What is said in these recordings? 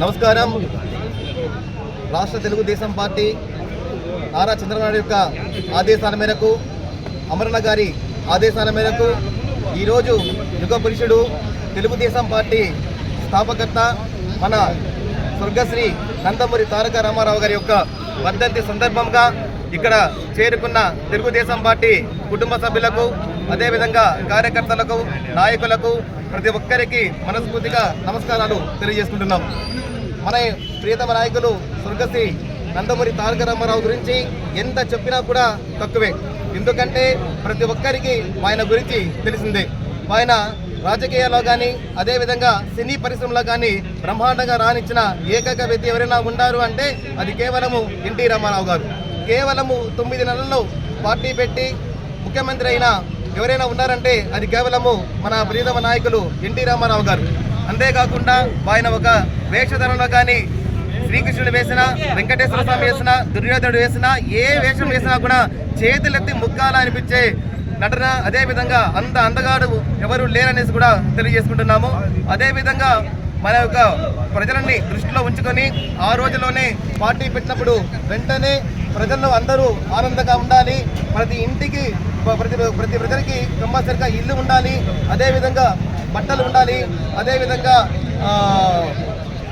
నమస్కారం. రాష్ట్ర తెలుగుదేశం పార్టీ నారా చంద్రబాబు యొక్క ఆదేశాల మేరకు, అమరణ గారి ఆదేశాల మేరకు ఈరోజు యుగ పురుషుడు తెలుగుదేశం పార్టీ స్థాపకర్త మన స్వర్గశ్రీ నందమూరి తారక రామారావు గారి యొక్క వర్ధంతి సందర్భంగా ఇక్కడ చేరుకున్న తెలుగుదేశం పార్టీ కుటుంబ సభ్యులకు, అదేవిధంగా కార్యకర్తలకు, నాయకులకు, ప్రతి ఒక్కరికి మనస్ఫూర్తిగా నమస్కారాలు తెలియజేసుకుంటున్నాం. మన ప్రియతమ నాయకులు స్వర్గశ్రీ నందమూరి తారక రామారావు గురించి ఎంత చెప్పినా కూడా తక్కువే. ఎందుకంటే ప్రతి ఒక్కరికి ఆయన గురించి తెలిసిందే. ఆయన రాజకీయాల్లో కానీ, అదేవిధంగా సినీ పరిశ్రమలో కానీ బ్రహ్మాండంగా రాణించిన ఏకైక వ్యక్తి ఎవరైనా ఉన్నారు అంటే అది కేవలము ఎన్టీ రామారావు గారు. కేవలము 9 నెలల్లో పార్టీ పెట్టి ముఖ్యమంత్రి అయిన ఎవరైనా ఉన్నారంటే అది కేవలము మన ప్రియతమ నాయకులు ఎన్టీ రామారావు గారు. అంతేకాకుండా ఆయన ఒక వేషధరంలో కానీ శ్రీకృష్ణుడు వేసినా, వెంకటేశ్వర స్వామి వేసినా, దుర్యోధనుడు వేసినా, ఏ వేషం వేసినా కూడా చేతులెత్తి ముక్కాల అనిపించే నటన, అదేవిధంగా అంత అందగాడు ఎవరు లేరనేసి కూడా తెలియజేసుకుంటున్నాము. అదేవిధంగా మన యొక్క ప్రజలని దృష్టిలో ఉంచుకొని ఆ రోజులోనే పార్టీ పెట్టినప్పుడు వెంటనే ప్రజల్లో అందరూ ఆనందంగా ఉండాలి, ప్రతి ఇంటికి ప్రతి ప్రజలకి కంపల్సరిగా ఇల్లు ఉండాలి, అదేవిధంగా బట్టలు ఉండాలి, అదేవిధంగా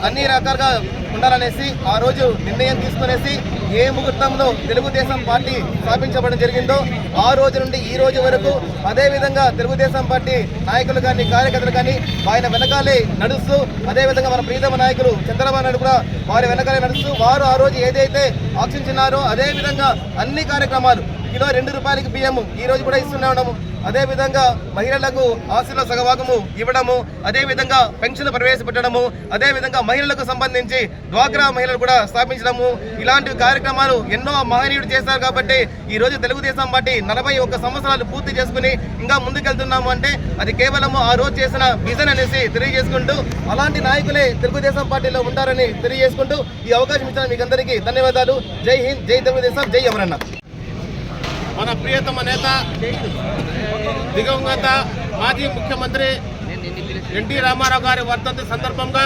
అన్ని రకాలుగా ఉండాలనేసి ఆ రోజు నిర్ణయం తీసుకునేసి ఏ ముహూర్తంలో తెలుగుదేశం పార్టీ స్థాపించబడడం జరిగిందో ఆ రోజు నుండి ఈ రోజు వరకు అదేవిధంగా తెలుగుదేశం పార్టీ నాయకులు కానీ, కార్యకర్తలు కానీ ఆయన వెనకాలే నడుస్తూ, అదేవిధంగా మన ప్రియతమ నాయకులు చంద్రబాబు నాయుడు కూడా వారి వెనకాలే నడుస్తూ, వారు ఆ రోజు ఏదైతే ఆశించినారో అదేవిధంగా అన్ని కార్యక్రమాలు, కిలో 2 రూపాయలకి బియ్యము ఈ రోజు కూడా ఇస్తూనే ఉన్నాము. అదేవిధంగా మహిళలకు ఆస్తుల సగభాగము ఇవ్వడము, అదేవిధంగా పెన్షన్లు ప్రవేశపెట్టడము, అదేవిధంగా మహిళలకు సంబంధించి డ్వాక్రా మహిళలు కూడా స్థాపించడము, ఇలాంటి కార్యక్రమాలు ఎన్నో మహనీయుడు చేశారు. కాబట్టి ఈ రోజు తెలుగుదేశం పార్టీ 41 సంవత్సరాలు పూర్తి చేసుకుని ఇంకా ముందుకెళ్తున్నాము అంటే అది కేవలము ఆ రోజు చేసిన విజన్ అనేసి తెలియజేసుకుంటూ, అలాంటి నాయకులే తెలుగుదేశం పార్టీలో ఉంటారని తెలియజేసుకుంటూ ఈ అవకాశం ఇచ్చిన మీకు అందరికీ ధన్యవాదాలు. జై హింద్, జై తెలుగుదేశం, జై అమరన్న. మన ప్రియతమ నేత, దివంగత మాజీ ముఖ్యమంత్రి ఎన్టీ రామారావు గారి వర్ధంతి సందర్భంగా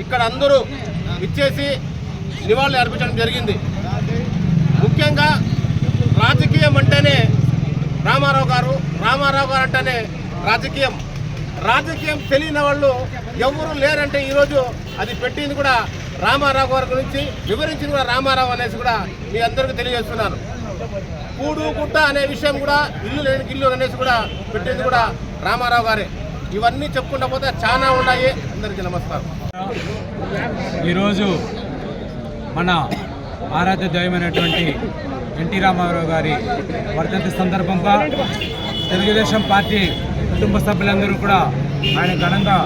ఇక్కడ అందరూ ఇచ్చేసి నివాళులు అర్పించడం జరిగింది. ముఖ్యంగా రాజకీయం అంటేనే రామారావు గారు అంటేనే రాజకీయం తెలియని వాళ్ళు ఎవరు లేరంటే ఈరోజు అది పెట్టింది కూడా రామారావు గారి గురించి, వివరించింది కూడా రామారావు అనేసి కూడా మీ అందరికీ తెలియజేస్తున్నాను. కూడు గుట్ట అనే విషయం కూడా, ఇల్లు లేని ఇల్లు అనేసి కూడా పెట్టింది కూడా రామారావు గారే. ఇవన్నీ చెప్పుకుంటా పోతే చాలా ఉన్నాయి. అందరికీ నమస్కారం. ఈరోజు మన ఆరాధ్య దైవమైనటువంటి ఎన్టీ రామారావు గారి వర్ధంతి సందర్భంగా తెలుగుదేశం పార్టీ కుటుంబ సభ్యులందరూ కూడా ఆయన ఘనంగా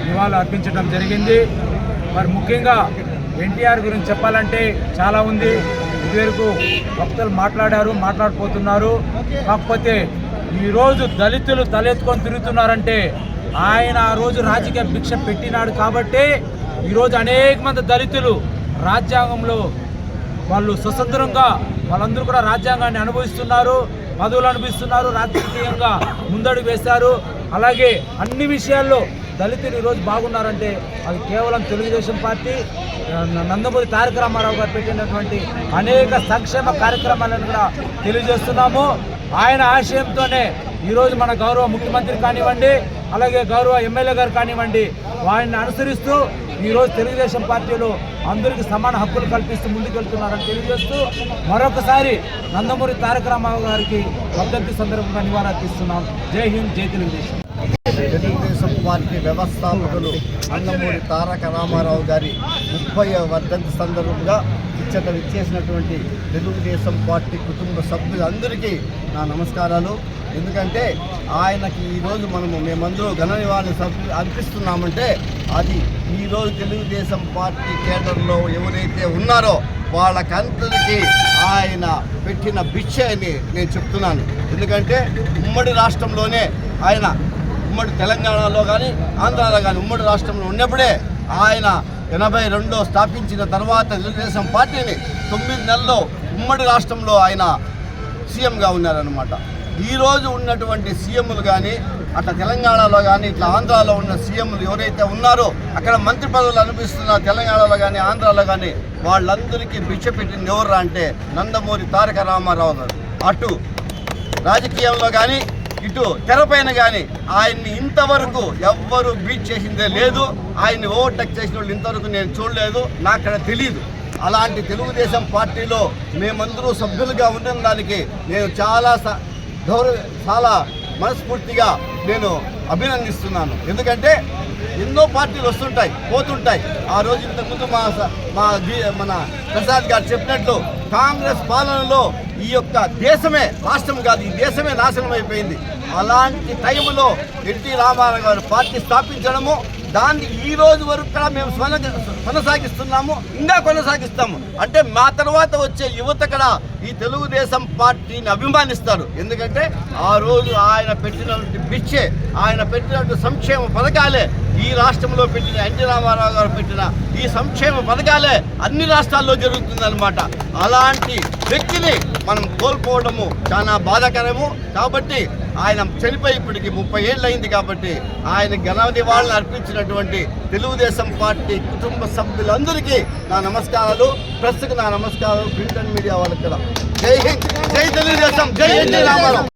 నివాళులు అర్పించడం జరిగింది. మరి ముఖ్యంగా ఎన్టీఆర్ గురించి చెప్పాలంటే చాలా ఉంది. ఇదివరకు వక్తలు మాట్లాడిపోతున్నారు. కాకపోతే ఈరోజు దళితులు తలెత్తుకొని తిరుగుతున్నారంటే ఆయన ఆ రోజు రాజకీయ భిక్ష పెట్టినాడు కాబట్టి ఈరోజు అనేక మంది దళితులు రాజ్యాంగంలో వాళ్ళు స్వతంత్రంగా వాళ్ళందరూ కూడా రాజ్యాంగాన్ని అనుభవిస్తున్నారు, పదవులు అనుభవిస్తున్నారు, రాజకీయంగా ముందడుగు వేశారు. అలాగే అన్ని విషయాల్లో దళితులు ఈరోజు బాగున్నారంటే అది కేవలం తెలుగుదేశం పార్టీ నందమూరి తారక రామారావు గారు పెట్టినటువంటి అనేక సంక్షేమ కార్యక్రమాలను కూడా తెలియజేస్తున్నాము. ఆయన ఆశయంతోనే ఈరోజు మన గౌరవ ముఖ్యమంత్రి కానివ్వండి, అలాగే గౌరవ ఎమ్మెల్యే గారు కానివ్వండి, వారిని అనుసరిస్తూ ఈరోజు తెలుగుదేశం పార్టీలో అందరికీ సమాన హక్కులు కల్పిస్తూ ముందుకెళ్తున్నారని తెలియజేస్తూ మరొకసారి నందమూరి తారక రామారావు గారికి వర్ధంతి సందర్భంగా నివాళులర్పిస్తున్నాం. జై హింద్, జై తెలుగుదేశం. తెలుగుదేశం పార్టీ వ్యవస్థాపకులు నందమూరి తారక రామారావు గారి 30వ వర్ధంతి సందర్భంగా ఇచ్చేసినటువంటి తెలుగుదేశం పార్టీ కుటుంబ సభ్యులందరికీ నా నమస్కారాలు. ఎందుకంటే ఆయనకి ఈరోజు మేమందరూ ఘన నివాళులు అర్పిస్తున్నామంటే అది ఈరోజు తెలుగుదేశం పార్టీ కేడర్లో ఎవరైతే ఉన్నారో వాళ్ళకందరికీ ఆయన పెట్టిన భిక్ష అని నేను చెప్తున్నాను. ఎందుకంటే ఉమ్మడి రాష్ట్రంలోనే ఆయన, ఉమ్మడి తెలంగాణలో కానీ ఆంధ్రాలో కానీ ఉమ్మడి రాష్ట్రంలో ఉన్నప్పుడే ఆయన 82 స్థాపించిన తర్వాత తెలుగుదేశం పార్టీని 9 నెలల్లో ఉమ్మడి రాష్ట్రంలో ఆయన సీఎంగా ఉన్నారన్నమాట. ఈరోజు ఉన్నటువంటి సీఎంలు కానీ అట్లా తెలంగాణలో కానీ ఇట్లా ఆంధ్రాలో ఉన్న సీఎంలు ఎవరైతే ఉన్నారో అక్కడ మంత్రి పదవులు అనిపిస్తున్న తెలంగాణలో కానీ ఆంధ్రాలో కానీ వాళ్ళందరికీ భిక్ష పెట్టింది ఎవరు అంటే నందమూరి తారక రామారావు గారు. అటు రాజకీయంలో కానీ ఇటు తెరపైన కానీ ఆయన్ని ఇంతవరకు ఎవ్వరూ బీట్ చేసిందే లేదు. ఆయన్ని ఓవర్టేక్ చేసిన వాళ్ళు ఇంతవరకు నేను చూడలేదు, నాకు అక్కడ తెలియదు. అలాంటి తెలుగుదేశం పార్టీలో మేమందరూ సభ్యులుగా ఉన్న దానికి నేను చాలా మనస్ఫూర్తిగా నేను అభినందిస్తున్నాను. ఎందుకంటే ఎన్నో పార్టీలు వస్తుంటాయి పోతుంటాయి. ఆ రోజు ఇంతకుముందు మన ప్రసాద్ గారు చెప్పినట్లు కాంగ్రెస్ పాలనలో ఈ యొక్క దేశమే, రాష్ట్రం కాదు ఈ దేశమే నాశనం అయిపోయింది. అలాంటి టైంలో ఎన్టీ రామారావు గారు పార్టీ స్థాపించడము, దాన్ని ఈ రోజు వరకు కూడా మేము కొనసాగిస్తున్నాము, ఇంకా కొనసాగిస్తాము. అంటే మా తర్వాత వచ్చే యువత కూడా ఈ తెలుగుదేశం పార్టీని అభిమానిస్తారు. ఎందుకంటే ఆ రోజు ఆయన పెట్టినటువంటి భిక్షే, ఆయన పెట్టినటువంటి సంక్షేమ పథకాలే ఈ రాష్ట్రంలో పెట్టిన ఎన్టీ రామారావు గారు పెట్టిన ఈ సంక్షేమ పథకాలే అన్ని రాష్ట్రాల్లో జరుగుతుందన్నమాట. అలాంటి వ్యక్తిని మనం కోల్పోవడము చాలా బాధాకరము. కాబట్టి ఆయన చనిపోయి ఇప్పటికి 30 ఏళ్ళు అయింది. కాబట్టి ఆయన ఘన నివాళులు అర్పించినటువంటి తెలుగుదేశం పార్టీ కుటుంబ సభ్యులందరికీ నా నమస్కారాలు, ప్రెస్కి నా నమస్కారాలు, ప్రింట్ అండ్ మీడియా వాళ్ళకి కూడా. జై హింద్, జై తెలుగుదేశం, జై ఎన్టీ రామారావు.